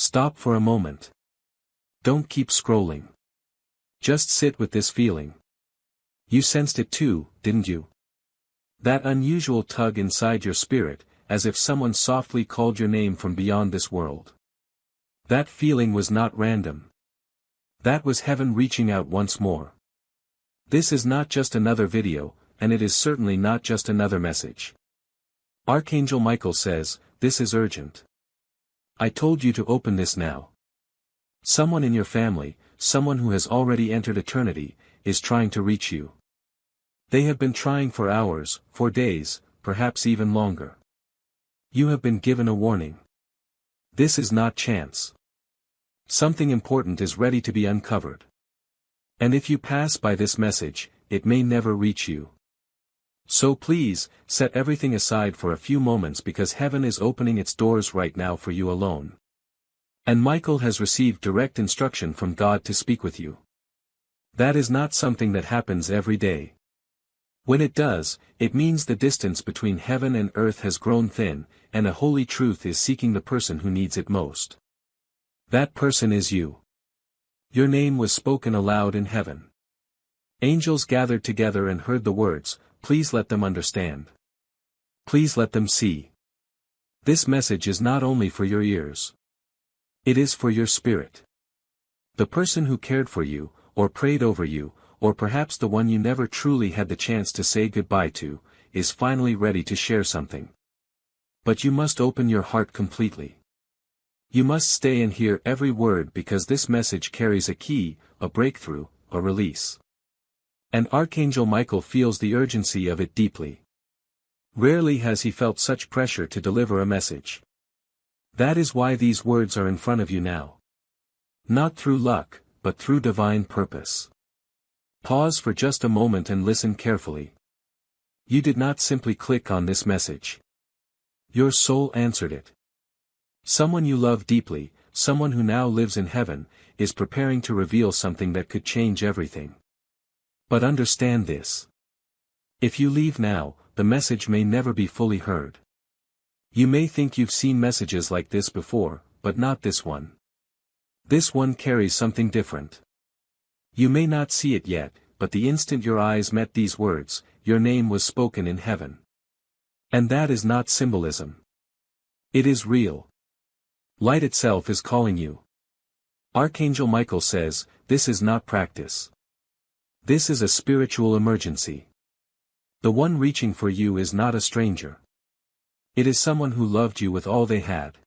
Stop for a moment. Don't keep scrolling. Just sit with this feeling. You sensed it too, didn't you? That unusual tug inside your spirit, as if someone softly called your name from beyond this world. That feeling was not random. That was heaven reaching out once more. This is not just another video, and it is certainly not just another message. Archangel Michael says, this is urgent. I told you to open this now. Someone in your family, someone who has already entered eternity, is trying to reach you. They have been trying for hours, for days, perhaps even longer. You have been given a warning. This is not chance. Something important is ready to be uncovered. And if you pass by this message, it may never reach you. So please, set everything aside for a few moments because heaven is opening its doors right now for you alone. And Michael has received direct instruction from God to speak with you. That is not something that happens every day. When it does, it means the distance between heaven and earth has grown thin, and a holy truth is seeking the person who needs it most. That person is you. Your name was spoken aloud in heaven. Angels gathered together and heard the words, please let them understand. Please let them see. This message is not only for your ears. It is for your spirit. The person who cared for you, or prayed over you, or perhaps the one you never truly had the chance to say goodbye to, is finally ready to share something. But you must open your heart completely. You must stay and hear every word because this message carries a key, a breakthrough, a release. And Archangel Michael feels the urgency of it deeply. Rarely has he felt such pressure to deliver a message. That is why these words are in front of you now. Not through luck, but through divine purpose. Pause for just a moment and listen carefully. You did not simply click on this message. Your soul answered it. Someone you love deeply, someone who now lives in heaven, is preparing to reveal something that could change everything. But understand this. If you leave now, the message may never be fully heard. You may think you've seen messages like this before, but not this one. This one carries something different. You may not see it yet, but the instant your eyes met these words, your name was spoken in heaven. And that is not symbolism. It is real. Light itself is calling you. Archangel Michael says, this is not practice. This is a spiritual emergency. The one reaching for you is not a stranger. It is someone who loved you with all they had.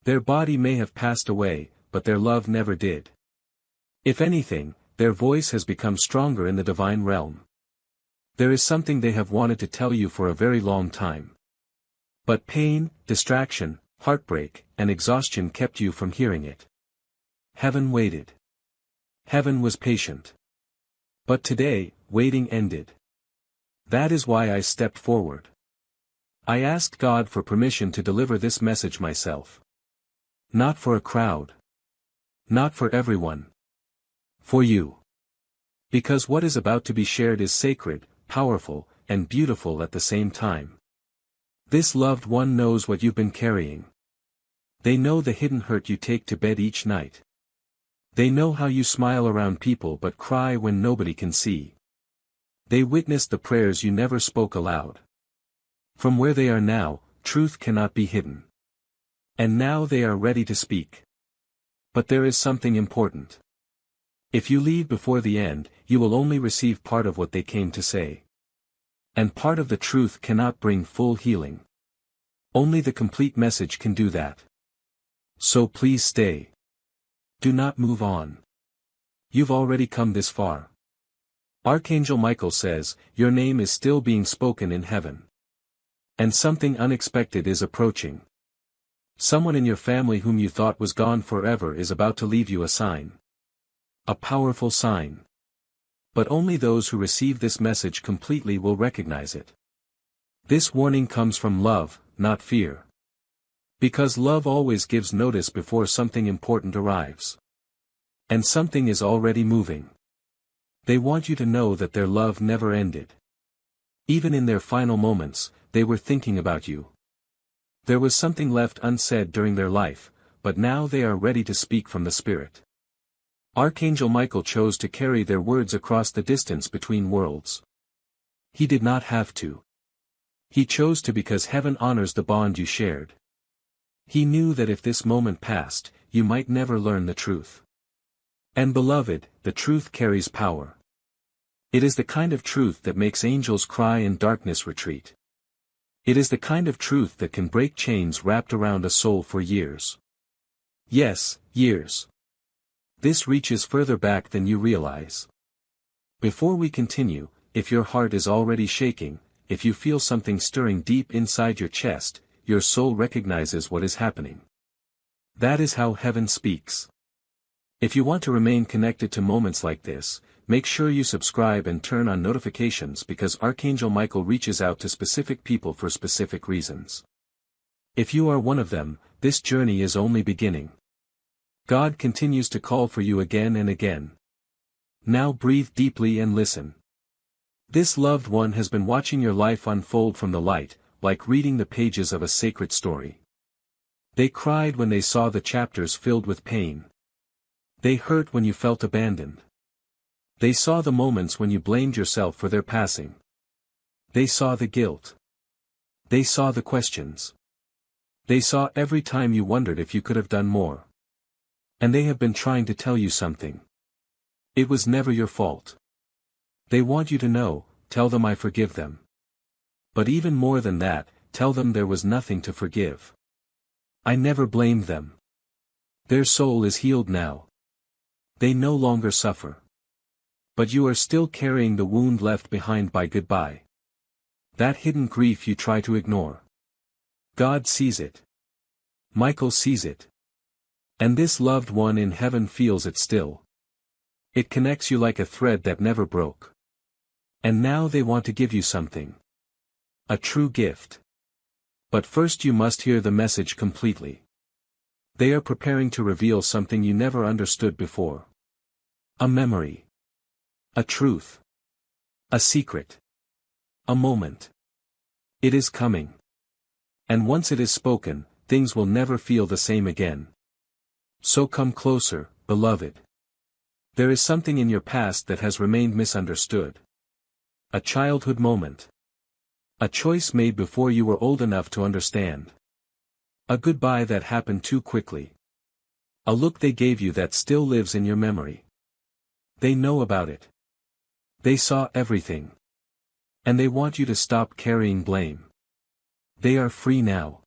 Their body may have passed away, but their love never did. If anything, their voice has become stronger in the divine realm. There is something they have wanted to tell you for a very long time. But pain, distraction, heartbreak, and exhaustion kept you from hearing it. Heaven waited. Heaven was patient. But today, waiting ended. That is why I stepped forward. I asked God for permission to deliver this message myself. Not for a crowd. Not for everyone. For you. Because what is about to be shared is sacred, powerful, and beautiful at the same time. This loved one knows what you've been carrying. They know the hidden hurt you take to bed each night. They know how you smile around people but cry when nobody can see. They witnessed the prayers you never spoke aloud. From where they are now, truth cannot be hidden. And now they are ready to speak. But there is something important. If you leave before the end, you will only receive part of what they came to say. And part of the truth cannot bring full healing. Only the complete message can do that. So please stay. Do not move on. You've already come this far. Archangel Michael says, your name is still being spoken in heaven. And something unexpected is approaching. Someone in your family whom you thought was gone forever is about to leave you a sign. A powerful sign. But only those who receive this message completely will recognize it. This warning comes from love, not fear. Because love always gives notice before something important arrives. And something is already moving. They want you to know that their love never ended. Even in their final moments, they were thinking about you. There was something left unsaid during their life, but now they are ready to speak from the Spirit. Archangel Michael chose to carry their words across the distance between worlds. He did not have to. He chose to because heaven honors the bond you shared. He knew that if this moment passed, you might never learn the truth. And beloved, the truth carries power. It is the kind of truth that makes angels cry and darkness retreat. It is the kind of truth that can break chains wrapped around a soul for years. Yes, years. This reaches further back than you realize. Before we continue, if your heart is already shaking, if you feel something stirring deep inside your chest, your soul recognizes what is happening. That is how heaven speaks. If you want to remain connected to moments like this, make sure you subscribe and turn on notifications because Archangel Michael reaches out to specific people for specific reasons. If you are one of them, this journey is only beginning. God continues to call for you again and again. Now breathe deeply and listen. This loved one has been watching your life unfold from the light, like reading the pages of a sacred story. They cried when they saw the chapters filled with pain. They hurt when you felt abandoned. They saw the moments when you blamed yourself for their passing. They saw the guilt. They saw the questions. They saw every time you wondered if you could have done more. And they have been trying to tell you something. It was never your fault. They want you to know, tell them I forgive them. But even more than that, tell them there was nothing to forgive. I never blamed them. Their soul is healed now. They no longer suffer. But you are still carrying the wound left behind by goodbye. That hidden grief you try to ignore. God sees it. Michael sees it. And this loved one in heaven feels it still. It connects you like a thread that never broke. And now they want to give you something. A true gift. But first you must hear the message completely. They are preparing to reveal something you never understood before. A memory. A truth. A secret. A moment. It is coming. And once it is spoken, things will never feel the same again. So come closer, beloved. There is something in your past that has remained misunderstood. A childhood moment. A choice made before you were old enough to understand. A goodbye that happened too quickly. A look they gave you that still lives in your memory. They know about it. They saw everything. And they want you to stop carrying blame. They are free now.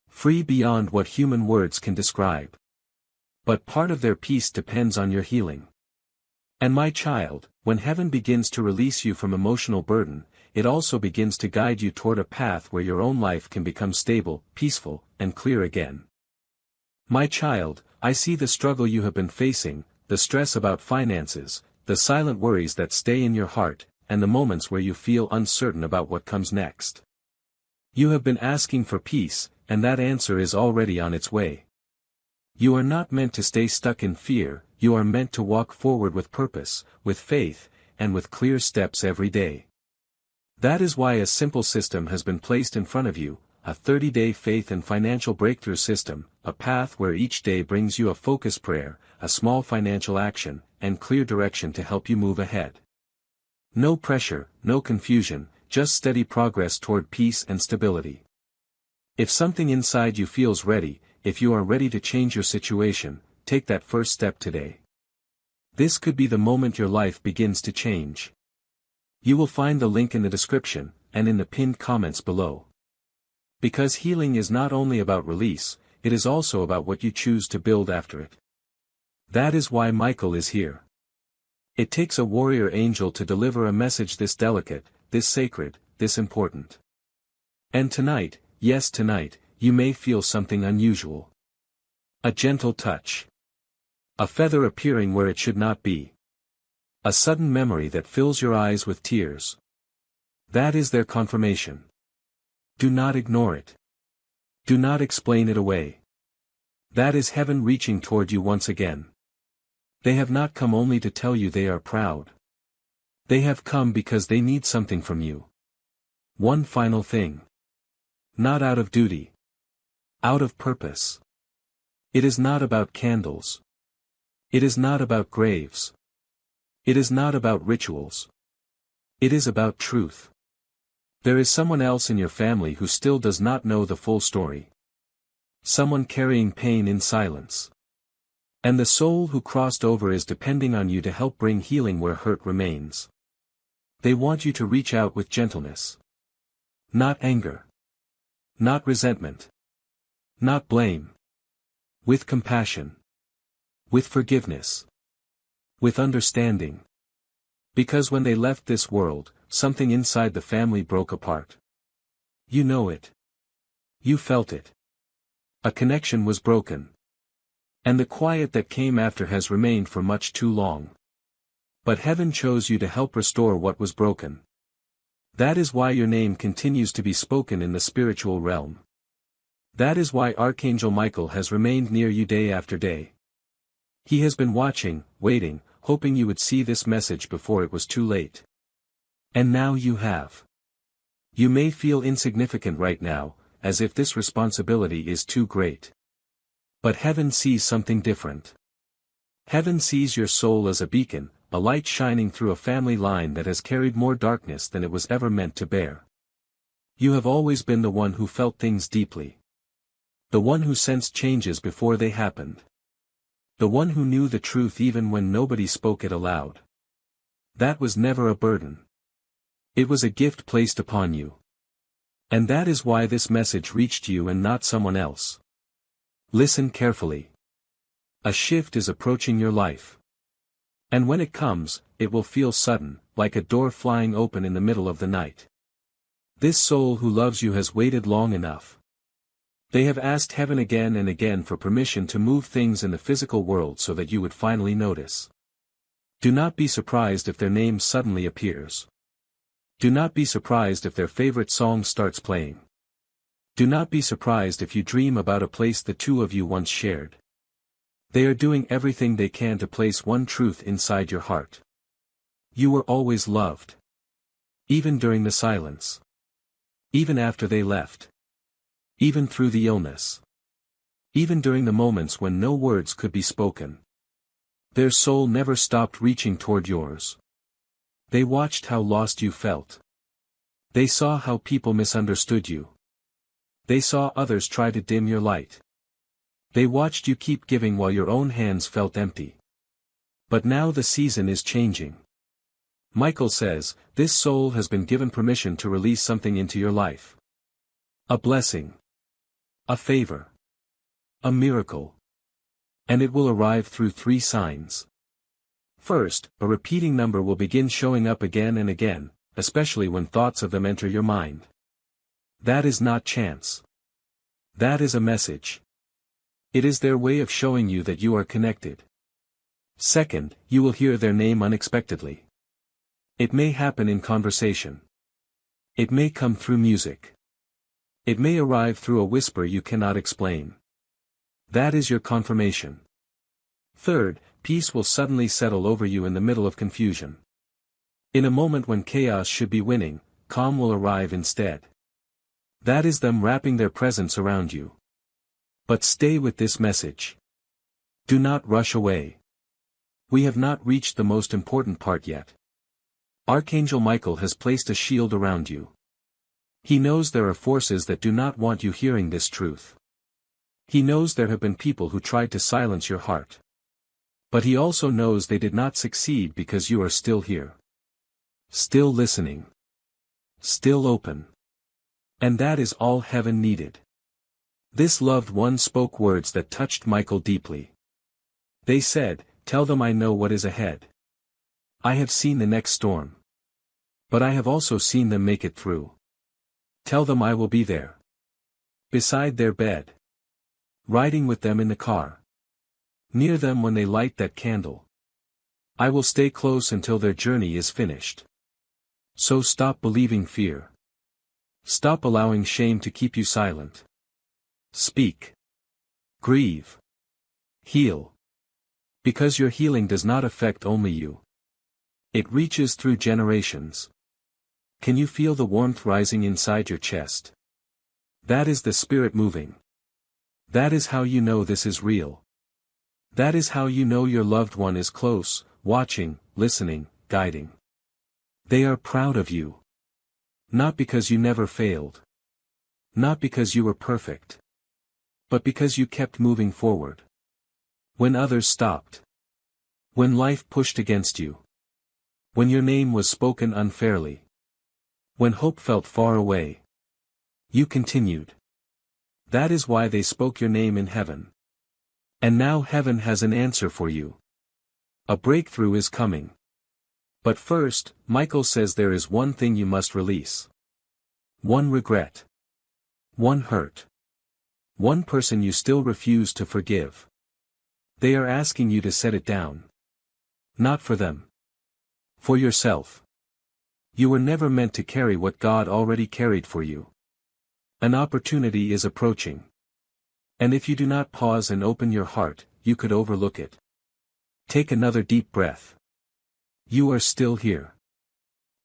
Free beyond what human words can describe. But part of their peace depends on your healing. And my child, when heaven begins to release you from emotional burden, it also begins to guide you toward a path where your own life can become stable, peaceful, and clear again. My child, I see the struggle you have been facing, the stress about finances, the silent worries that stay in your heart, and the moments where you feel uncertain about what comes next. You have been asking for peace, and that answer is already on its way. You are not meant to stay stuck in fear, you are meant to walk forward with purpose, with faith, and with clear steps every day. That is why a simple system has been placed in front of you, a 30-day faith and financial breakthrough system, a path where each day brings you a focused prayer, a small financial action, and clear direction to help you move ahead. No pressure, no confusion, just steady progress toward peace and stability. If something inside you feels ready, if you are ready to change your situation, take that first step today. This could be the moment your life begins to change. You will find the link in the description, and in the pinned comments below. Because healing is not only about release, it is also about what you choose to build after it. That is why Michael is here. It takes a warrior angel to deliver a message this delicate, this sacred, this important. And tonight, yes tonight, you may feel something unusual. A gentle touch. A feather appearing where it should not be. A sudden memory that fills your eyes with tears. That is their confirmation. Do not ignore it. Do not explain it away. That is heaven reaching toward you once again. They have not come only to tell you they are proud. They have come because they need something from you. One final thing. Not out of duty. Out of purpose. It is not about candles. It is not about graves. It is not about rituals. It is about truth. There is someone else in your family who still does not know the full story. Someone carrying pain in silence. And the soul who crossed over is depending on you to help bring healing where hurt remains. They want you to reach out with gentleness. Not anger. Not resentment. Not blame. With compassion. With forgiveness. With understanding. Because when they left this world, something inside the family broke apart. You know it. You felt it. A connection was broken. And the quiet that came after has remained for much too long. But heaven chose you to help restore what was broken. That is why your name continues to be spoken in the spiritual realm. That is why Archangel Michael has remained near you day after day. He has been watching, waiting, hoping you would see this message before it was too late. And now you have. You may feel insignificant right now, as if this responsibility is too great. But heaven sees something different. Heaven sees your soul as a beacon, a light shining through a family line that has carried more darkness than it was ever meant to bear. You have always been the one who felt things deeply. The one who sensed changes before they happened. The one who knew the truth even when nobody spoke it aloud. That was never a burden. It was a gift placed upon you. And that is why this message reached you and not someone else. Listen carefully. A shift is approaching your life. And when it comes, it will feel sudden, like a door flying open in the middle of the night. This soul who loves you has waited long enough. They have asked heaven again and again for permission to move things in the physical world so that you would finally notice. Do not be surprised if their name suddenly appears. Do not be surprised if their favorite song starts playing. Do not be surprised if you dream about a place the two of you once shared. They are doing everything they can to place one truth inside your heart. You were always loved. Even during the silence. Even after they left. Even through the illness. Even during the moments when no words could be spoken. Their soul never stopped reaching toward yours. They watched how lost you felt. They saw how people misunderstood you. They saw others try to dim your light. They watched you keep giving while your own hands felt empty. But now the season is changing. Michael says, this soul has been given permission to release something into your life. A blessing. A favor. A miracle. And it will arrive through 3 signs. First, a repeating number will begin showing up again and again, especially when thoughts of them enter your mind. That is not chance. That is a message. It is their way of showing you that you are connected. Second, you will hear their name unexpectedly. It may happen in conversation. It may come through music. It may arrive through a whisper you cannot explain. That is your confirmation. Third, peace will suddenly settle over you in the middle of confusion. In a moment when chaos should be winning, calm will arrive instead. That is them wrapping their presence around you. But stay with this message. Do not rush away. We have not reached the most important part yet. Archangel Michael has placed a shield around you. He knows there are forces that do not want you hearing this truth. He knows there have been people who tried to silence your heart. But he also knows they did not succeed because you are still here. Still listening. Still open. And that is all heaven needed. This loved one spoke words that touched Michael deeply. They said, tell them I know what is ahead. I have seen the next storm. But I have also seen them make it through. Tell them I will be there. Beside their bed. Riding with them in the car. Near them when they light that candle. I will stay close until their journey is finished. So stop believing fear. Stop allowing shame to keep you silent. Speak. Grieve. Heal. Because your healing does not affect only you. It reaches through generations. Can you feel the warmth rising inside your chest? That is the spirit moving. That is how you know this is real. That is how you know your loved one is close, watching, listening, guiding. They are proud of you. Not because you never failed. Not because you were perfect. But because you kept moving forward. When others stopped. When life pushed against you. When your name was spoken unfairly. When hope felt far away. You continued. That is why they spoke your name in heaven. And now heaven has an answer for you. A breakthrough is coming. But first, Michael says there is one thing you must release. One regret. One hurt. One person you still refuse to forgive. They are asking you to set it down. Not for them. For yourself. You were never meant to carry what God already carried for you. An opportunity is approaching. And if you do not pause and open your heart, you could overlook it. Take another deep breath. You are still here.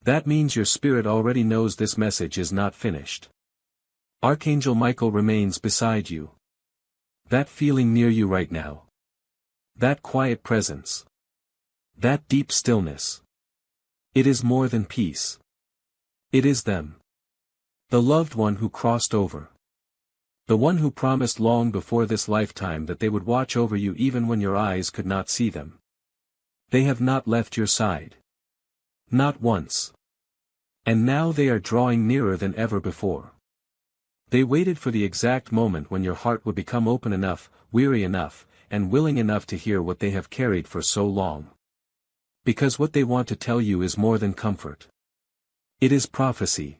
That means your spirit already knows this message is not finished. Archangel Michael remains beside you. That feeling near you right now. That quiet presence. That deep stillness. It is more than peace. It is them. The loved one who crossed over. The one who promised long before this lifetime that they would watch over you even when your eyes could not see them. They have not left your side. Not once. And now they are drawing nearer than ever before. They waited for the exact moment when your heart would become open enough, weary enough, and willing enough to hear what they have carried for so long. Because what they want to tell you is more than comfort. It is prophecy.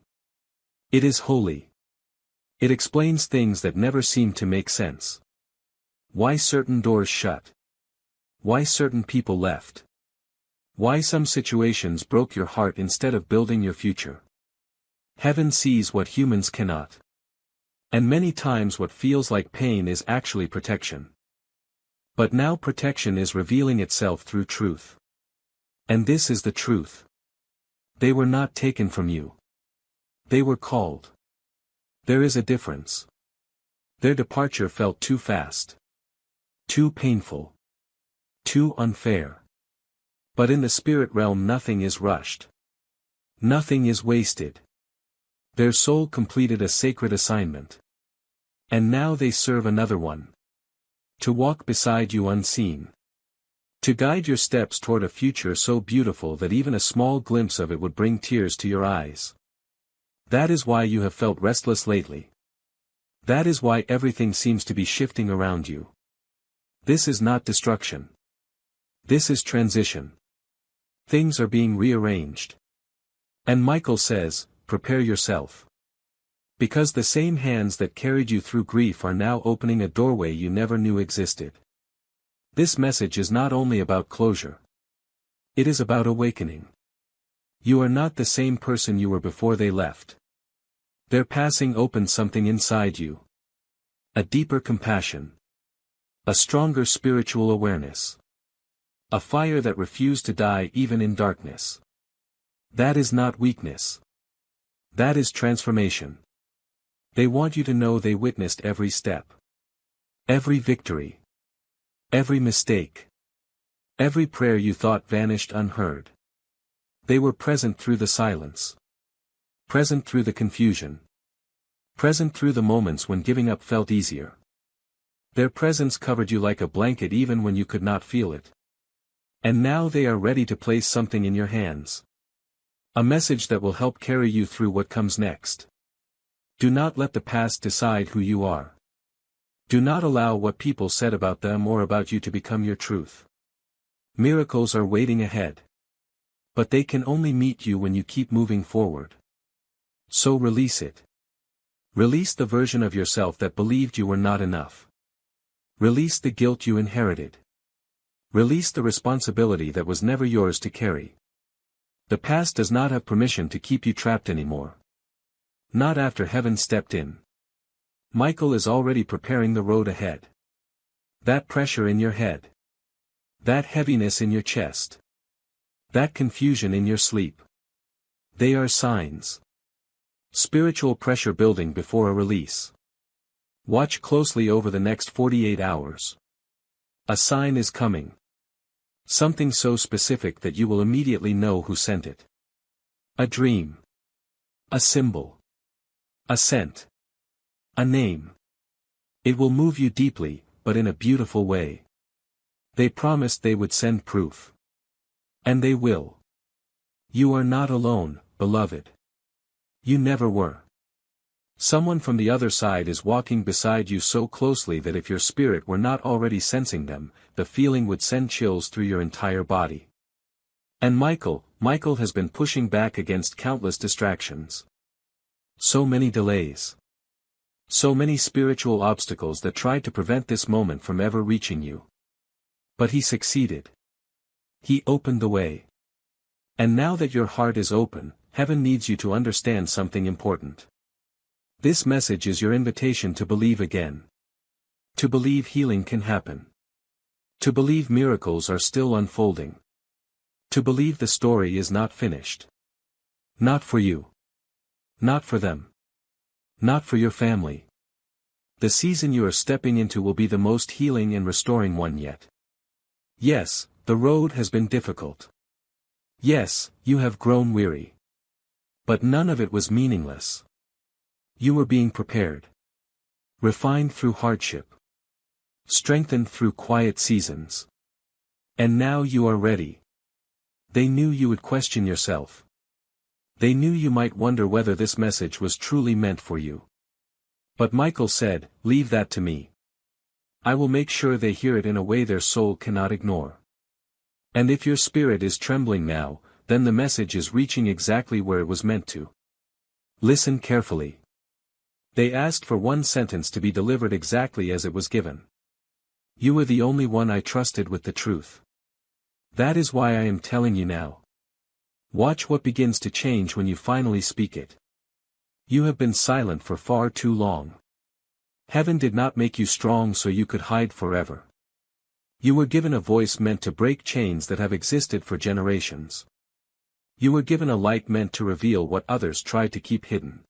It is holy. It explains things that never seem to make sense. Why certain doors shut. Why certain people left. Why some situations broke your heart instead of building your future. Heaven sees what humans cannot. And many times what feels like pain is actually protection. But now protection is revealing itself through truth. And this is the truth. They were not taken from you. They were called. There is a difference. Their departure felt too fast. Too painful. Too unfair. But in the spirit realm nothing is rushed. Nothing is wasted. Their soul completed a sacred assignment. And now they serve another one. To walk beside you unseen. To guide your steps toward a future so beautiful that even a small glimpse of it would bring tears to your eyes. That is why you have felt restless lately. That is why everything seems to be shifting around you. This is not destruction. This is transition. Things are being rearranged. And Michael says, prepare yourself. Because the same hands that carried you through grief are now opening a doorway you never knew existed. This message is not only about closure. It is about awakening. You are not the same person you were before they left. Their passing opened something inside you. A deeper compassion. A stronger spiritual awareness. A fire that refused to die even in darkness. That is not weakness. That is transformation. They want you to know they witnessed every step. Every victory. Every mistake. Every prayer you thought vanished unheard. They were present through the silence. Present through the confusion. Present through the moments when giving up felt easier. Their presence covered you like a blanket even when you could not feel it. And now they are ready to place something in your hands. A message that will help carry you through what comes next. Do not let the past decide who you are. Do not allow what people said about them or about you to become your truth. Miracles are waiting ahead. But they can only meet you when you keep moving forward. So release it. Release the version of yourself that believed you were not enough. Release the guilt you inherited. Release the responsibility that was never yours to carry. The past does not have permission to keep you trapped anymore. Not after heaven stepped in. Michael is already preparing the road ahead. That pressure in your head. That heaviness in your chest. That confusion in your sleep. They are signs. Spiritual pressure building before a release. Watch closely over the next 48 hours. A sign is coming. Something so specific that you will immediately know who sent it. A dream. A symbol. A scent. A name. It will move you deeply, but in a beautiful way. They promised they would send proof. And they will. You are not alone, beloved. You never were. Someone from the other side is walking beside you so closely that if your spirit were not already sensing them, the feeling would send chills through your entire body. And Michael has been pushing back against countless distractions. So many delays. So many spiritual obstacles that tried to prevent this moment from ever reaching you. But he succeeded. He opened the way. And now that your heart is open, heaven needs you to understand something important. This message is your invitation to believe again. To believe healing can happen. To believe miracles are still unfolding. To believe the story is not finished. Not for you. Not for them. Not for your family. The season you are stepping into will be the most healing and restoring one yet. Yes, the road has been difficult. Yes, you have grown weary. But none of it was meaningless. You were being prepared. Refined through hardship. Strengthened through quiet seasons. And now you are ready. They knew you would question yourself. They knew you might wonder whether this message was truly meant for you. But Michael said, "Leave that to me. I will make sure they hear it in a way their soul cannot ignore." And if your spirit is trembling now, then the message is reaching exactly where it was meant to. Listen carefully. They asked for one sentence to be delivered exactly as it was given. You were the only one I trusted with the truth. That is why I am telling you now. Watch what begins to change when you finally speak it. You have been silent for far too long. Heaven did not make you strong so you could hide forever. You were given a voice meant to break chains that have existed for generations. You were given a light meant to reveal what others tried to keep hidden.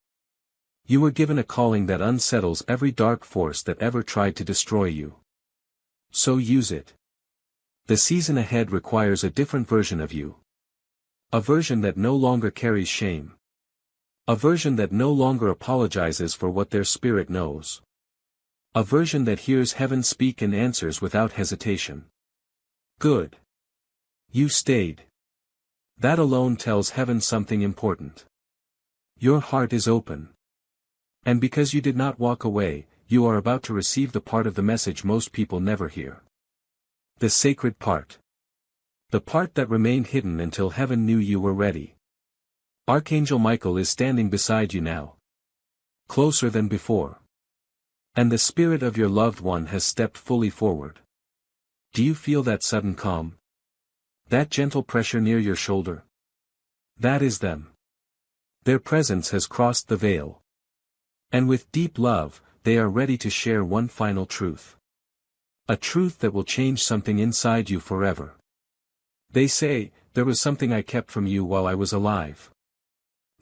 You were given a calling that unsettles every dark force that ever tried to destroy you. So use it. The season ahead requires a different version of you. A version that no longer carries shame. A version that no longer apologizes for what their spirit knows. A version that hears heaven speak and answers without hesitation. Good. You stayed. That alone tells heaven something important. Your heart is open. And because you did not walk away, you are about to receive the part of the message most people never hear. The sacred part. The part that remained hidden until heaven knew you were ready. Archangel Michael is standing beside you now. Closer than before. And the spirit of your loved one has stepped fully forward. Do you feel that sudden calm? That gentle pressure near your shoulder? That is them. Their presence has crossed the veil. And with deep love, they are ready to share one final truth. A truth that will change something inside you forever. They say, there was something I kept from you while I was alive.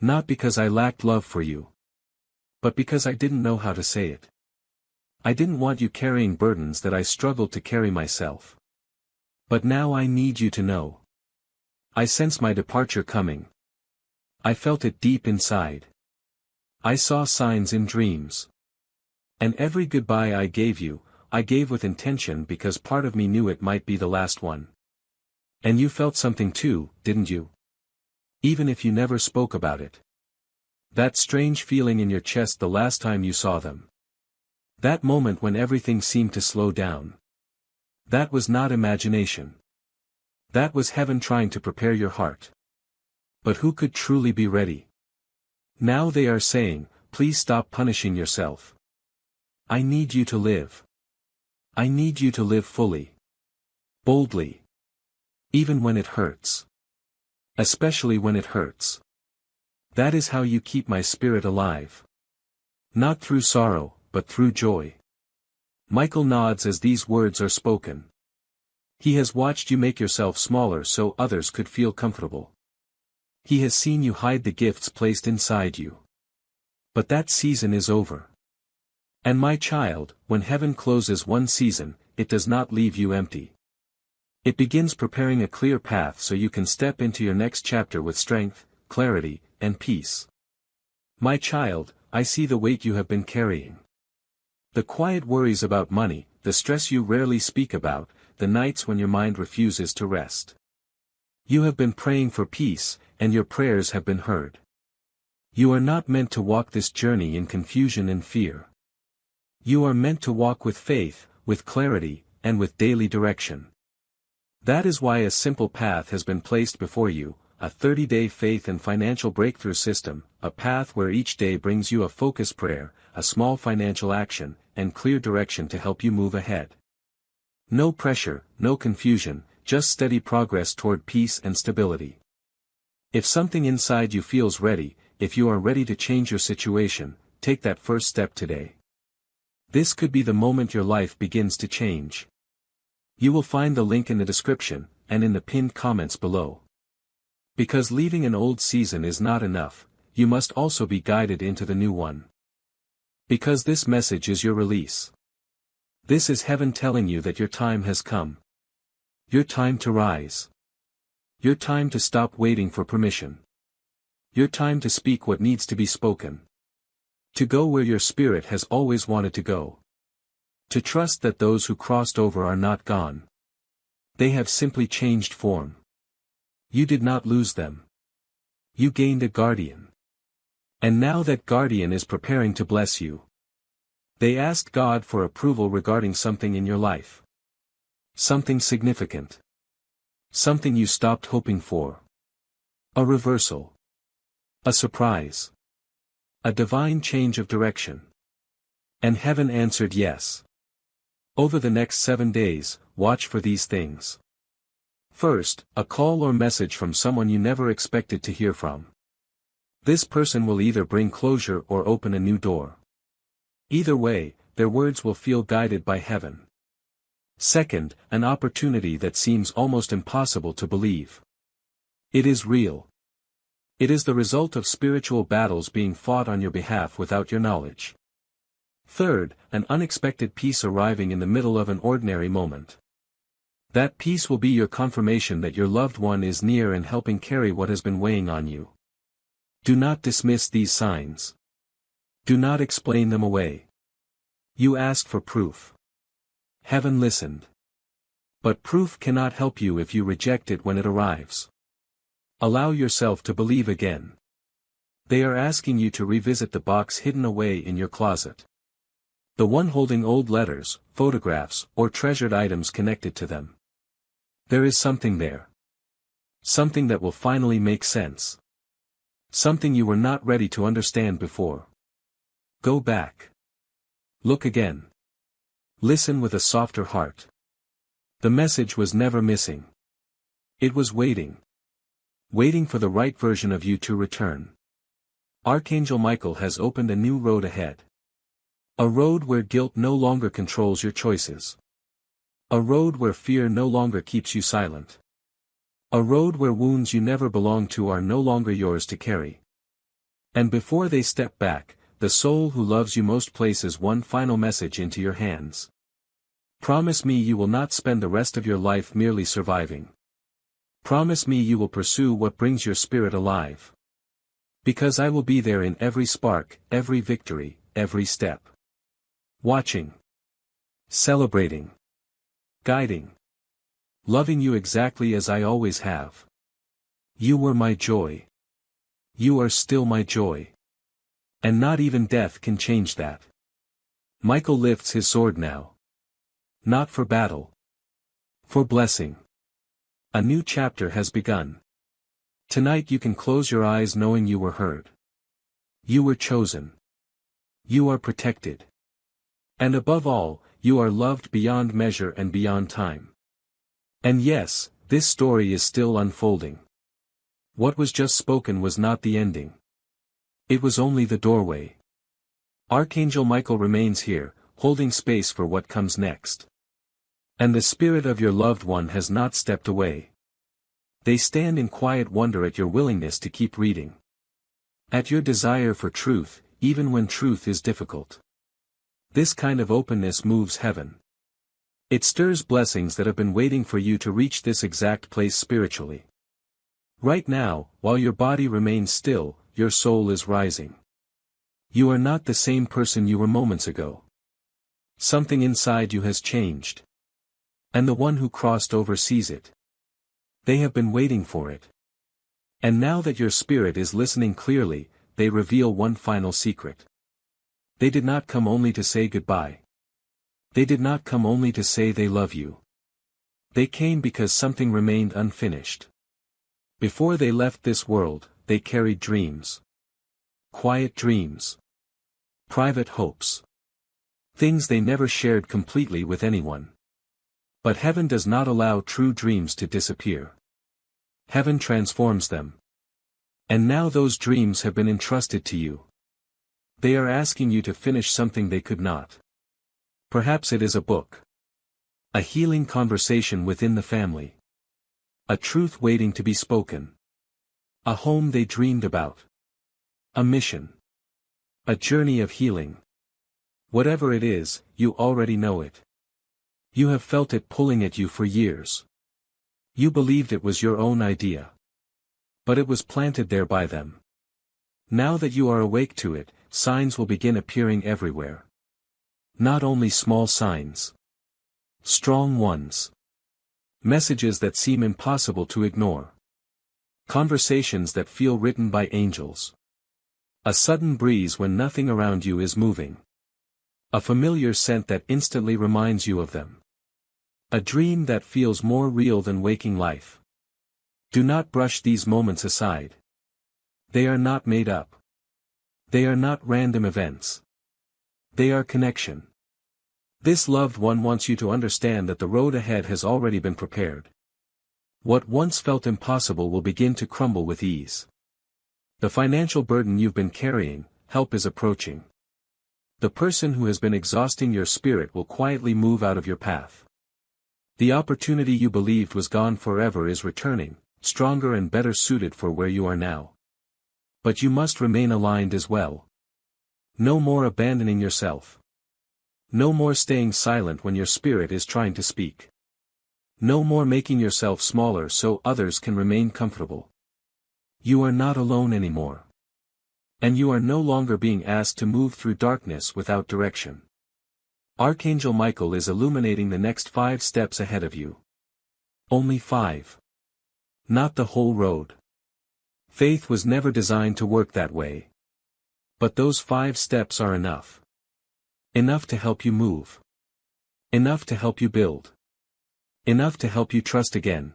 Not because I lacked love for you. But because I didn't know how to say it. I didn't want you carrying burdens that I struggled to carry myself. But now I need you to know. I sense my departure coming. I felt it deep inside. I saw signs in dreams. And every goodbye I gave with intention because part of me knew it might be the last one. And you felt something too, didn't you? Even if you never spoke about it. That strange feeling in your chest the last time you saw them. That moment when everything seemed to slow down. That was not imagination. That was heaven trying to prepare your heart. But who could truly be ready? Now they are saying, please stop punishing yourself. I need you to live. I need you to live fully. Boldly. Even when it hurts. Especially when it hurts. That is how you keep my spirit alive. Not through sorrow, but through joy. Michael nods as these words are spoken. He has watched you make yourself smaller so others could feel comfortable. He has seen you hide the gifts placed inside you. But that season is over. And my child, when heaven closes one season, it does not leave you empty. It begins preparing a clear path so you can step into your next chapter with strength, clarity, and peace. My child, I see the weight you have been carrying. The quiet worries about money, the stress you rarely speak about, the nights when your mind refuses to rest. You have been praying for peace, and your prayers have been heard. You are not meant to walk this journey in confusion and fear. You are meant to walk with faith, with clarity, and with daily direction. That is why a simple path has been placed before you, a 30-day faith and financial breakthrough system, a path where each day brings you a focused prayer, a small financial action, and clear direction to help you move ahead. No pressure, no confusion, just steady progress toward peace and stability. If something inside you feels ready, if you are ready to change your situation, take that first step today. This could be the moment your life begins to change. You will find the link in the description, and in the pinned comments below. Because leaving an old season is not enough, you must also be guided into the new one. Because this message is your release. This is heaven telling you that your time has come. Your time to rise. Your time to stop waiting for permission. Your time to speak what needs to be spoken. To go where your spirit has always wanted to go. To trust that those who crossed over are not gone. They have simply changed form. You did not lose them. You gained a guardian. And now that guardian is preparing to bless you. They asked God for approval regarding something in your life. Something significant. Something you stopped hoping for. A reversal. A surprise. A divine change of direction. And heaven answered yes. Over the next 7 days, watch for these things. First, a call or message from someone you never expected to hear from. This person will either bring closure or open a new door. Either way, their words will feel guided by heaven. Second, an opportunity that seems almost impossible to believe. It is real. It is the result of spiritual battles being fought on your behalf without your knowledge. Third, an unexpected peace arriving in the middle of an ordinary moment. That peace will be your confirmation that your loved one is near and helping carry what has been weighing on you. Do not dismiss these signs. Do not explain them away. You asked for proof. Heaven listened. But proof cannot help you if you reject it when it arrives. Allow yourself to believe again. They are asking you to revisit the box hidden away in your closet. The one holding old letters, photographs, or treasured items connected to them. There is something there. Something that will finally make sense. Something you were not ready to understand before. Go back. Look again. Listen with a softer heart. The message was never missing. It was waiting. Waiting for the right version of you to return. Archangel Michael has opened a new road ahead. A road where guilt no longer controls your choices. A road where fear no longer keeps you silent. A road where wounds you never belonged to are no longer yours to carry. And before they step back, the soul who loves you most places one final message into your hands. Promise me you will not spend the rest of your life merely surviving. Promise me you will pursue what brings your spirit alive. Because I will be there in every spark, every victory, every step. Watching. Celebrating. Guiding. Loving you exactly as I always have. You were my joy. You are still my joy. And not even death can change that. Michael lifts his sword now. Not for battle. For blessing. A new chapter has begun. Tonight you can close your eyes knowing you were heard. You were chosen. You are protected. And above all, you are loved beyond measure and beyond time. And yes, this story is still unfolding. What was just spoken was not the ending. It was only the doorway. Archangel Michael remains here, holding space for what comes next. And the spirit of your loved one has not stepped away. They stand in quiet wonder at your willingness to keep reading. At your desire for truth, even when truth is difficult. This kind of openness moves heaven. It stirs blessings that have been waiting for you to reach this exact place spiritually. Right now, while your body remains still, your soul is rising. You are not the same person you were moments ago. Something inside you has changed. And the one who crossed over sees it. They have been waiting for it. And now that your spirit is listening clearly, they reveal one final secret. They did not come only to say goodbye. They did not come only to say they love you. They came because something remained unfinished. Before they left this world, they carried dreams. Quiet dreams. Private hopes. Things they never shared completely with anyone. But heaven does not allow true dreams to disappear. Heaven transforms them. And now those dreams have been entrusted to you. They are asking you to finish something they could not. Perhaps it is a book. A healing conversation within the family. A truth waiting to be spoken. A home they dreamed about. A mission. A journey of healing. Whatever it is, you already know it. You have felt it pulling at you for years. You believed it was your own idea. But it was planted there by them. Now that you are awake to it, signs will begin appearing everywhere. Not only small signs. Strong ones. Messages that seem impossible to ignore. Conversations that feel written by angels. A sudden breeze when nothing around you is moving. A familiar scent that instantly reminds you of them. A dream that feels more real than waking life. Do not brush these moments aside. They are not made up. They are not random events. They are connection. This loved one wants you to understand that the road ahead has already been prepared. What once felt impossible will begin to crumble with ease. The financial burden you've been carrying, help is approaching. The person who has been exhausting your spirit will quietly move out of your path. The opportunity you believed was gone forever is returning, stronger and better suited for where you are now. But you must remain aligned as well. No more abandoning yourself. No more staying silent when your spirit is trying to speak. No more making yourself smaller so others can remain comfortable. You are not alone anymore. And you are no longer being asked to move through darkness without direction. Archangel Michael is illuminating the next 5 steps ahead of you. Only 5. Not the whole road. Faith was never designed to work that way. But those 5 steps are enough. Enough to help you move. Enough to help you build. Enough to help you trust again.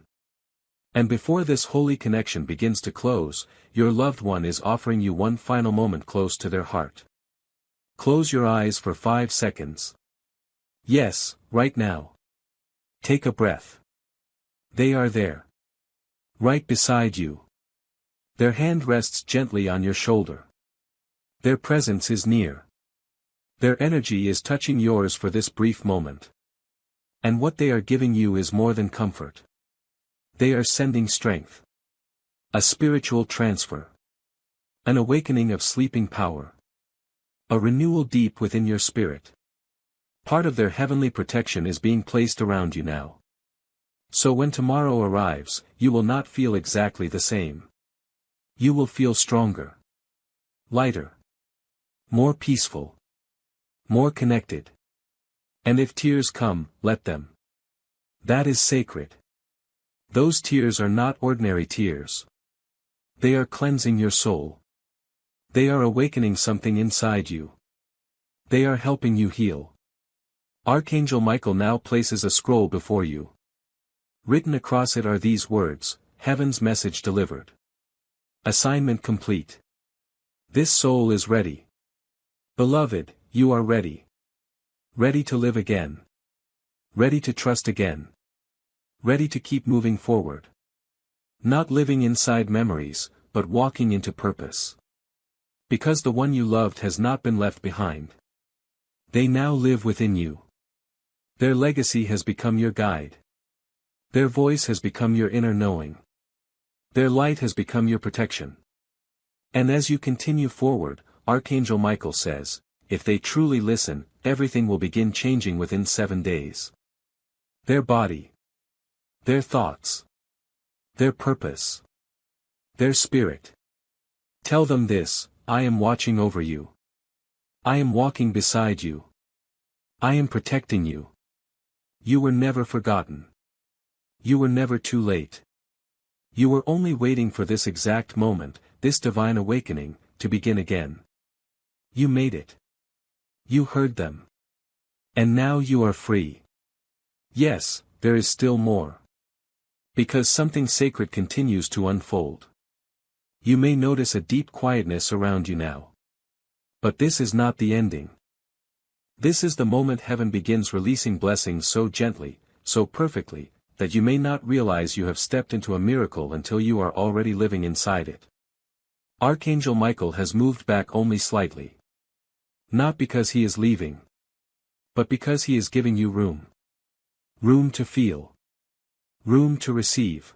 And before this holy connection begins to close, your loved one is offering you one final moment close to their heart. Close your eyes for 5 seconds. Yes, right now. Take a breath. They are there. Right beside you. Their hand rests gently on your shoulder. Their presence is near. Their energy is touching yours for this brief moment. And what they are giving you is more than comfort. They are sending strength. A spiritual transfer. An awakening of sleeping power. A renewal deep within your spirit. Part of their heavenly protection is being placed around you now. So when tomorrow arrives, you will not feel exactly the same. You will feel stronger. Lighter. More peaceful. More connected. And if tears come, let them. That is sacred. Those tears are not ordinary tears. They are cleansing your soul. They are awakening something inside you. They are helping you heal. Archangel Michael now places a scroll before you. Written across it are these words, Heaven's message delivered. Assignment complete. This soul is ready. Beloved, you are ready. Ready to live again. Ready to trust again. Ready to keep moving forward. Not living inside memories, but walking into purpose. Because the one you loved has not been left behind. They now live within you. Their legacy has become your guide. Their voice has become your inner knowing. Their light has become your protection. And as you continue forward, Archangel Michael says, if they truly listen, everything will begin changing within 7 days. Their body. Their thoughts. Their purpose. Their spirit. Tell them this: I am watching over you. I am walking beside you. I am protecting you. You were never forgotten. You were never too late. You were only waiting for this exact moment, this divine awakening, to begin again. You made it. You heard them. And now you are free. Yes, there is still more. Because something sacred continues to unfold. You may notice a deep quietness around you now. But this is not the ending. This is the moment heaven begins releasing blessings so gently, so perfectly, that you may not realize you have stepped into a miracle until you are already living inside it. Archangel Michael has moved back only slightly. Not because he is leaving. But because he is giving you room. Room to feel. Room to receive.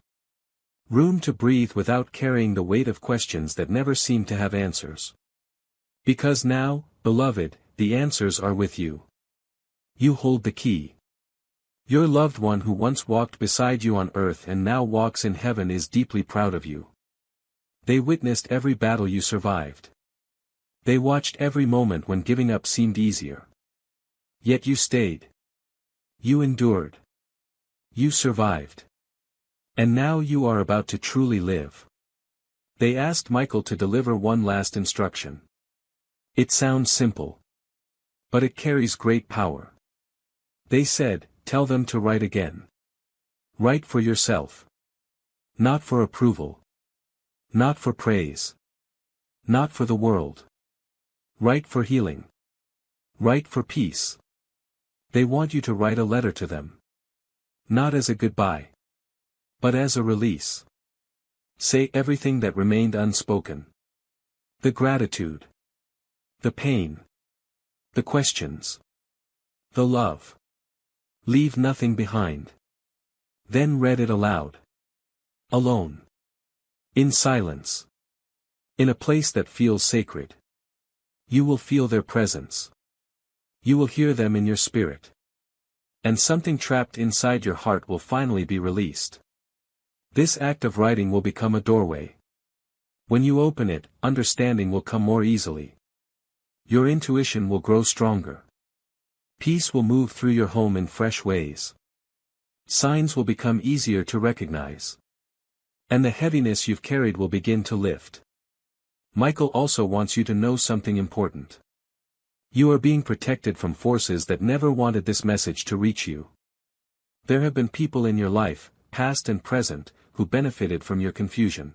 Room to breathe without carrying the weight of questions that never seem to have answers. Because now, beloved, the answers are with you. You hold the key. Your loved one who once walked beside you on earth and now walks in heaven is deeply proud of you. They witnessed every battle you survived. They watched every moment when giving up seemed easier. Yet you stayed. You endured. You survived. And now you are about to truly live. They asked Michael to deliver one last instruction. It sounds simple. But it carries great power. They said, tell them to write again. Write for yourself. Not for approval. Not for praise. Not for the world. Write for healing. Write for peace. They want you to write a letter to them. Not as a goodbye. But as a release. Say everything that remained unspoken. The gratitude. The pain. The questions. The love. Leave nothing behind. Then read it aloud. Alone. In silence. In a place that feels sacred. You will feel their presence. You will hear them in your spirit. And something trapped inside your heart will finally be released. This act of writing will become a doorway. When you open it, understanding will come more easily. Your intuition will grow stronger. Peace will move through your home in fresh ways. Signs will become easier to recognize. And the heaviness you've carried will begin to lift. Michael also wants you to know something important. You are being protected from forces that never wanted this message to reach you. There have been people in your life, past and present, who benefited from your confusion.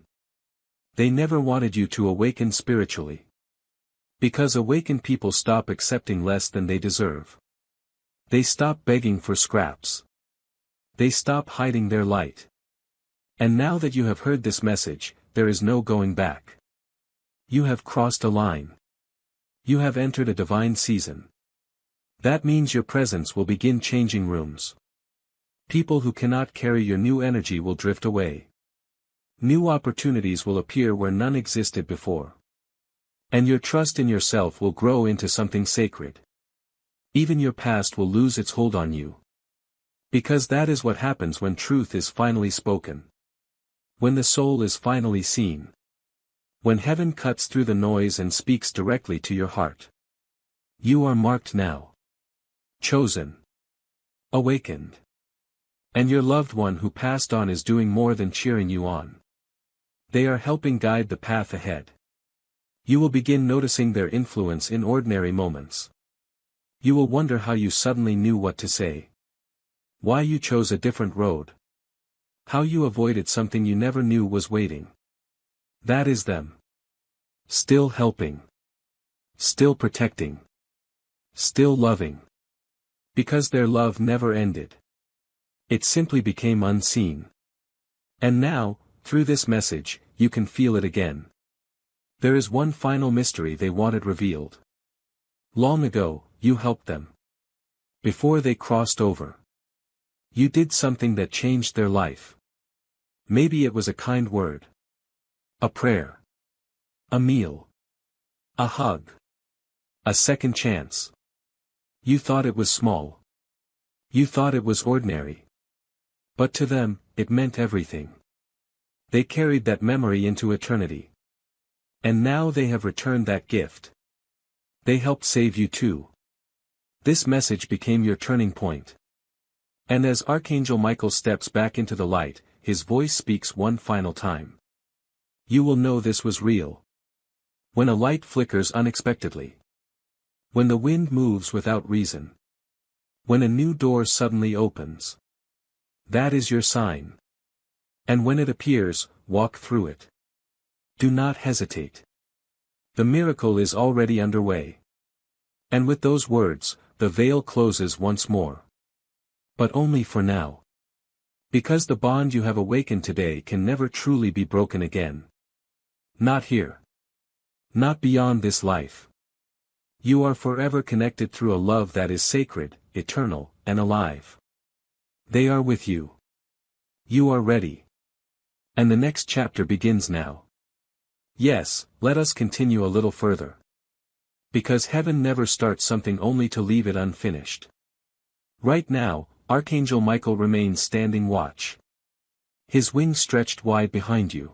They never wanted you to awaken spiritually. Because awakened people stop accepting less than they deserve. They stop begging for scraps. They stop hiding their light. And now that you have heard this message, there is no going back. You have crossed a line. You have entered a divine season. That means your presence will begin changing rooms. People who cannot carry your new energy will drift away. New opportunities will appear where none existed before. And your trust in yourself will grow into something sacred. Even your past will lose its hold on you. Because that is what happens when truth is finally spoken. When the soul is finally seen. When heaven cuts through the noise and speaks directly to your heart. You are marked now. Chosen. Awakened. And your loved one who passed on is doing more than cheering you on. They are helping guide the path ahead. You will begin noticing their influence in ordinary moments. You will wonder how you suddenly knew what to say. Why you chose a different road. How you avoided something you never knew was waiting. That is them. Still helping. Still protecting. Still loving. Because their love never ended. It simply became unseen. And now, through this message, you can feel it again. There is one final mystery they wanted revealed. Long ago, you helped them. Before they crossed over. You did something that changed their life. Maybe it was a kind word. A prayer. A meal. A hug. A second chance. You thought it was small. You thought it was ordinary. But to them, it meant everything. They carried that memory into eternity. And now they have returned that gift. They helped save you too. This message became your turning point. And as Archangel Michael steps back into the light, his voice speaks one final time. You will know this was real. When a light flickers unexpectedly. When the wind moves without reason. When a new door suddenly opens. That is your sign. And when it appears, walk through it. Do not hesitate. The miracle is already underway. And with those words, the veil closes once more. But only for now. Because the bond you have awakened today can never truly be broken again. Not here. Not beyond this life. You are forever connected through a love that is sacred, eternal, and alive. They are with you. You are ready. And the next chapter begins now. Yes, let us continue a little further. Because heaven never starts something only to leave it unfinished. Right now, Archangel Michael remains standing watch. His wings stretched wide behind you.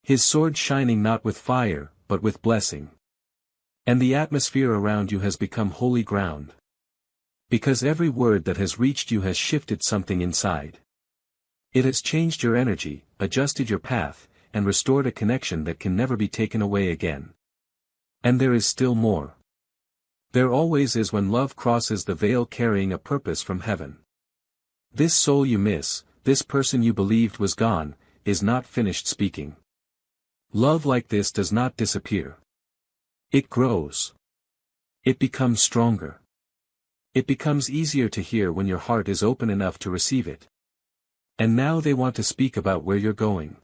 His sword shining not with fire, but with blessing. And the atmosphere around you has become holy ground. Because every word that has reached you has shifted something inside. It has changed your energy, adjusted your path, and restored a connection that can never be taken away again. And there is still more. There always is when love crosses the veil carrying a purpose from heaven. This soul you miss, this person you believed was gone, is not finished speaking. Love like this does not disappear. It grows. It becomes stronger. It becomes easier to hear when your heart is open enough to receive it. And now they want to speak about where you're going.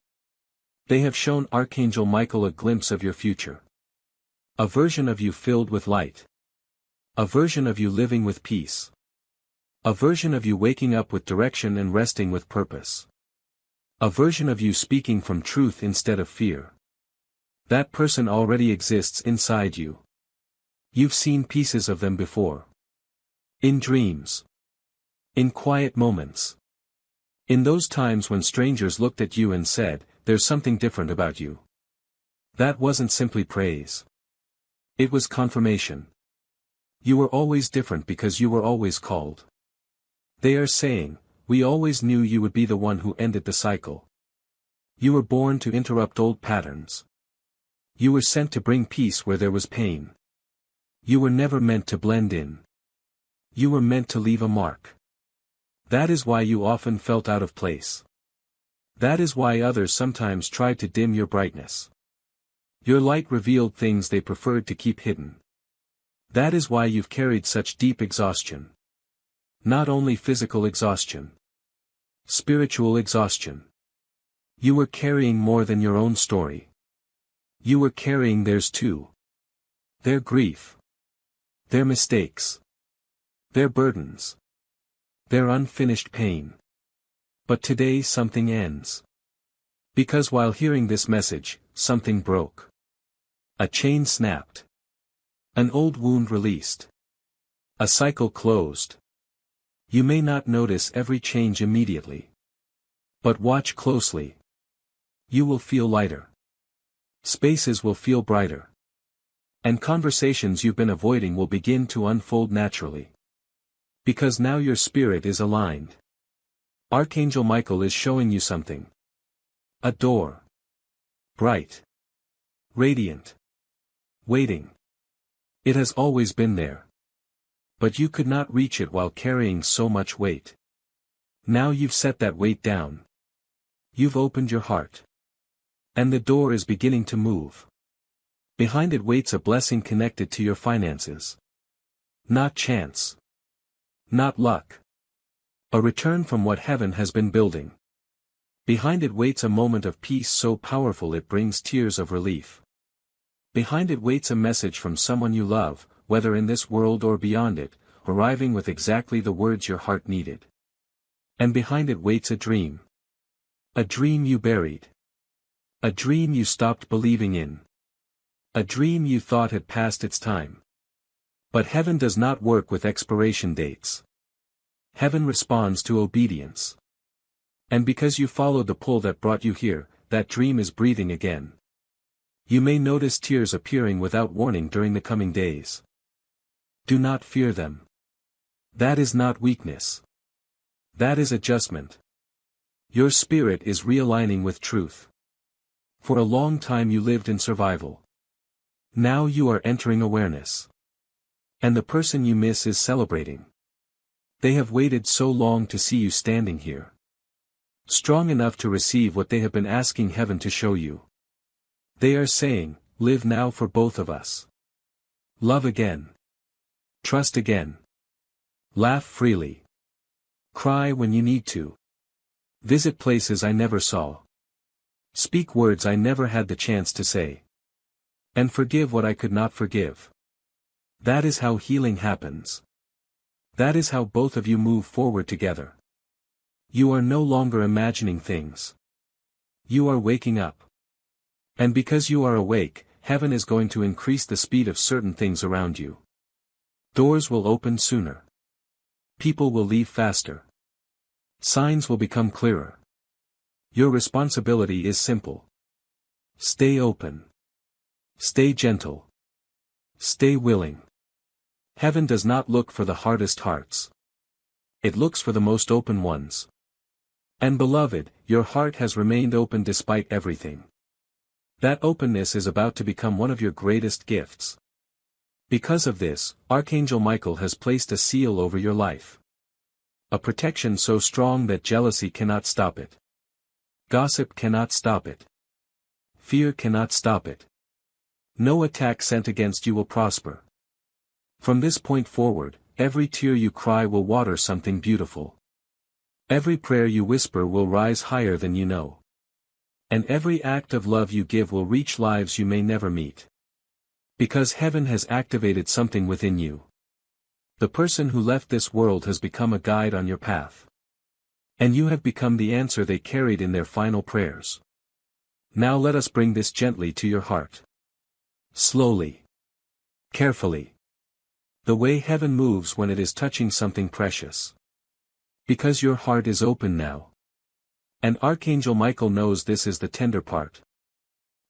They have shown Archangel Michael a glimpse of your future. A version of you filled with light. A version of you living with peace. A version of you waking up with direction and resting with purpose. A version of you speaking from truth instead of fear. That person already exists inside you. You've seen pieces of them before. In dreams. In quiet moments. In those times when strangers looked at you and said, "There's something different about you." That wasn't simply praise. It was confirmation. You were always different because you were always called. They are saying, "We always knew you would be the one who ended the cycle." You were born to interrupt old patterns. You were sent to bring peace where there was pain. You were never meant to blend in. You were meant to leave a mark. That is why you often felt out of place. That is why others sometimes tried to dim your brightness. Your light revealed things they preferred to keep hidden. That is why you've carried such deep exhaustion. Not only physical exhaustion. Spiritual exhaustion. You were carrying more than your own story. You were carrying theirs too. Their grief. Their mistakes. Their burdens. Their unfinished pain. But today something ends. Because while hearing this message, something broke. A chain snapped. An old wound released. A cycle closed. You may not notice every change immediately. But watch closely. You will feel lighter. Spaces will feel brighter. And conversations you've been avoiding will begin to unfold naturally. Because now your spirit is aligned. Archangel Michael is showing you something. A door. Bright. Radiant. Waiting. It has always been there. But you could not reach it while carrying so much weight. Now you've set that weight down. You've opened your heart. And the door is beginning to move. Behind it waits a blessing connected to your finances. Not chance. Not luck. A return from what heaven has been building. Behind it waits a moment of peace so powerful it brings tears of relief. Behind it waits a message from someone you love, whether in this world or beyond it, arriving with exactly the words your heart needed. And behind it waits a dream. A dream you buried. A dream you stopped believing in. A dream you thought had passed its time. But heaven does not work with expiration dates. Heaven responds to obedience. And because you followed the pull that brought you here, that dream is breathing again. You may notice tears appearing without warning during the coming days. Do not fear them. That is not weakness. That is adjustment. Your spirit is realigning with truth. For a long time you lived in survival. Now you are entering awareness. And the person you miss is celebrating. They have waited so long to see you standing here. Strong enough to receive what they have been asking heaven to show you. They are saying, live now for both of us. Love again. Trust again. Laugh freely. Cry when you need to. Visit places I never saw. Speak words I never had the chance to say. And forgive what I could not forgive. That is how healing happens. That is how both of you move forward together. You are no longer imagining things. You are waking up. And because you are awake, heaven is going to increase the speed of certain things around you. Doors will open sooner. People will leave faster. Signs will become clearer. Your responsibility is simple. Stay open. Stay gentle. Stay willing. Heaven does not look for the hardest hearts. It looks for the most open ones. And beloved, your heart has remained open despite everything. That openness is about to become one of your greatest gifts. Because of this, Archangel Michael has placed a seal over your life. A protection so strong that jealousy cannot stop it. Gossip cannot stop it. Fear cannot stop it. No attack sent against you will prosper. From this point forward, every tear you cry will water something beautiful. Every prayer you whisper will rise higher than you know. And every act of love you give will reach lives you may never meet. Because heaven has activated something within you. The person who left this world has become a guide on your path. And you have become the answer they carried in their final prayers. Now let us bring this gently to your heart. Slowly. Carefully. The way heaven moves when it is touching something precious. Because your heart is open now. And Archangel Michael knows this is the tender part.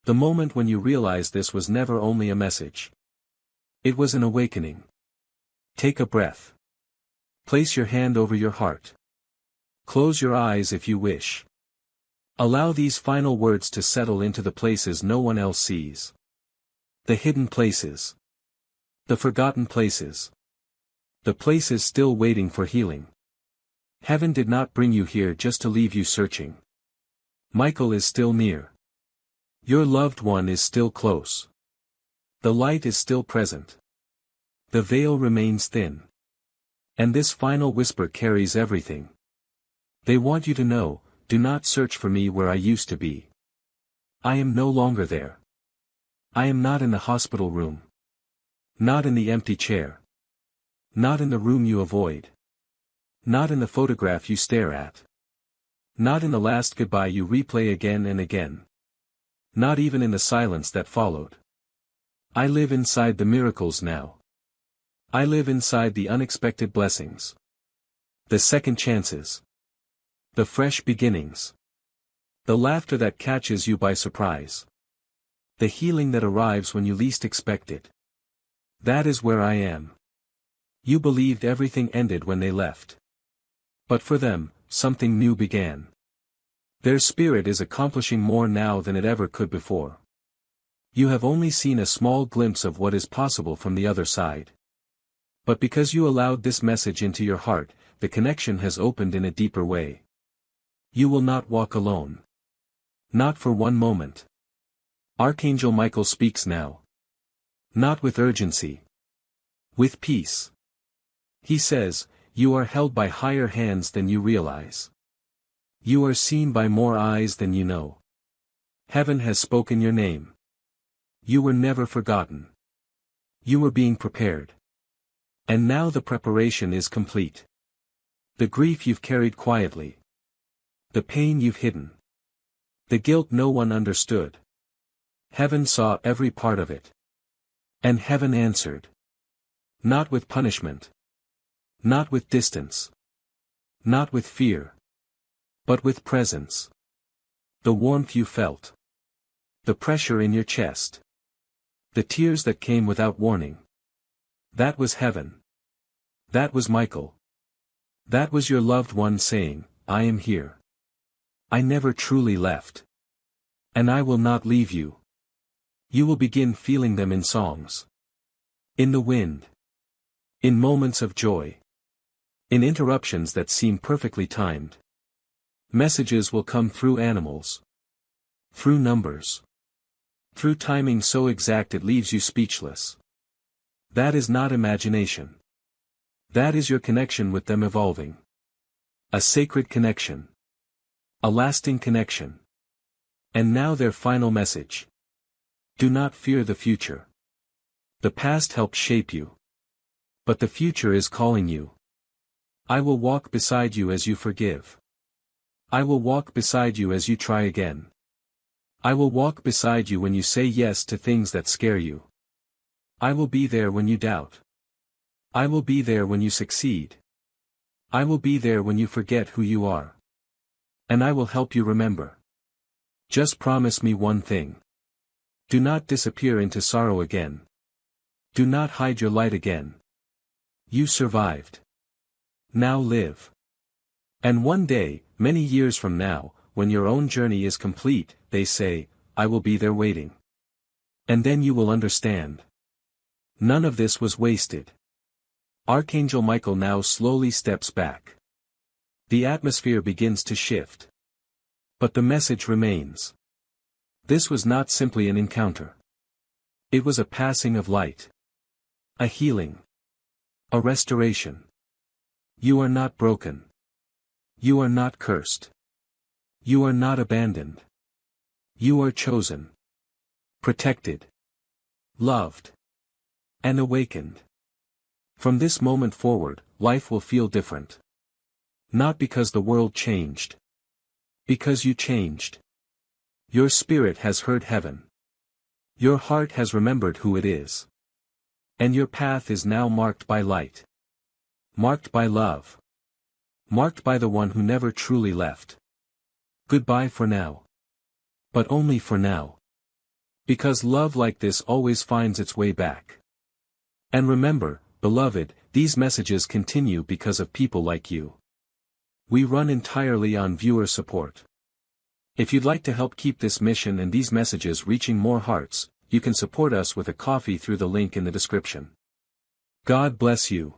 The moment when you realize this was never only a message. It was an awakening. Take a breath. Place your hand over your heart. Close your eyes if you wish. Allow these final words to settle into the places no one else sees. The hidden places. The forgotten places. The places still waiting for healing. Heaven did not bring you here just to leave you searching. Michael is still near. Your loved one is still close. The light is still present. The veil remains thin. And this final whisper carries everything. They want you to know, do not search for me where I used to be. I am no longer there. I am not in the hospital room. Not in the empty chair. Not in the room you avoid. Not in the photograph you stare at. Not in the last goodbye you replay again and again. Not even in the silence that followed. I live inside the miracles now. I live inside the unexpected blessings. The second chances. The fresh beginnings. The laughter that catches you by surprise. The healing that arrives when you least expect it. That is where I am. You believed everything ended when they left. But for them, something new began. Their spirit is accomplishing more now than it ever could before. You have only seen a small glimpse of what is possible from the other side. But because you allowed this message into your heart, the connection has opened in a deeper way. You will not walk alone. Not for one moment. Archangel Michael speaks now. Not with urgency. With peace. He says, you are held by higher hands than you realize. You are seen by more eyes than you know. Heaven has spoken your name. You were never forgotten. You were being prepared. And now the preparation is complete. The grief you've carried quietly. The pain you've hidden. The guilt no one understood. Heaven saw every part of it. And heaven answered. Not with punishment. Not with distance. Not with fear. But with presence. The warmth you felt. The pressure in your chest. The tears that came without warning. That was heaven. That was Michael. That was your loved one saying, I am here. I never truly left. And I will not leave you. You will begin feeling them in songs. In the wind. In moments of joy. In interruptions that seem perfectly timed. Messages will come through animals. Through numbers. Through timing so exact it leaves you speechless. That is not imagination. That is your connection with them evolving. A sacred connection. A lasting connection. And now their final message. Do not fear the future. The past helped shape you. But the future is calling you. I will walk beside you as you forgive. I will walk beside you as you try again. I will walk beside you when you say yes to things that scare you. I will be there when you doubt. I will be there when you succeed. I will be there when you forget who you are. And I will help you remember. Just promise me one thing. Do not disappear into sorrow again. Do not hide your light again. You survived. Now live. And one day, many years from now, when your own journey is complete, they say, I will be there waiting. And then you will understand. None of this was wasted. Archangel Michael now slowly steps back. The atmosphere begins to shift. But the message remains. This was not simply an encounter. It was a passing of light. A healing. A restoration. You are not broken. You are not cursed. You are not abandoned. You are chosen. Protected. Loved. And awakened. From this moment forward, life will feel different. Not because the world changed. Because you changed. Your spirit has heard heaven. Your heart has remembered who it is. And your path is now marked by light. Marked by love. Marked by the one who never truly left. Goodbye for now. But only for now. Because love like this always finds its way back. And remember, beloved, these messages continue because of people like you. We run entirely on viewer support. If you'd like to help keep this mission and these messages reaching more hearts, you can support us with a coffee through the link in the description. God bless you.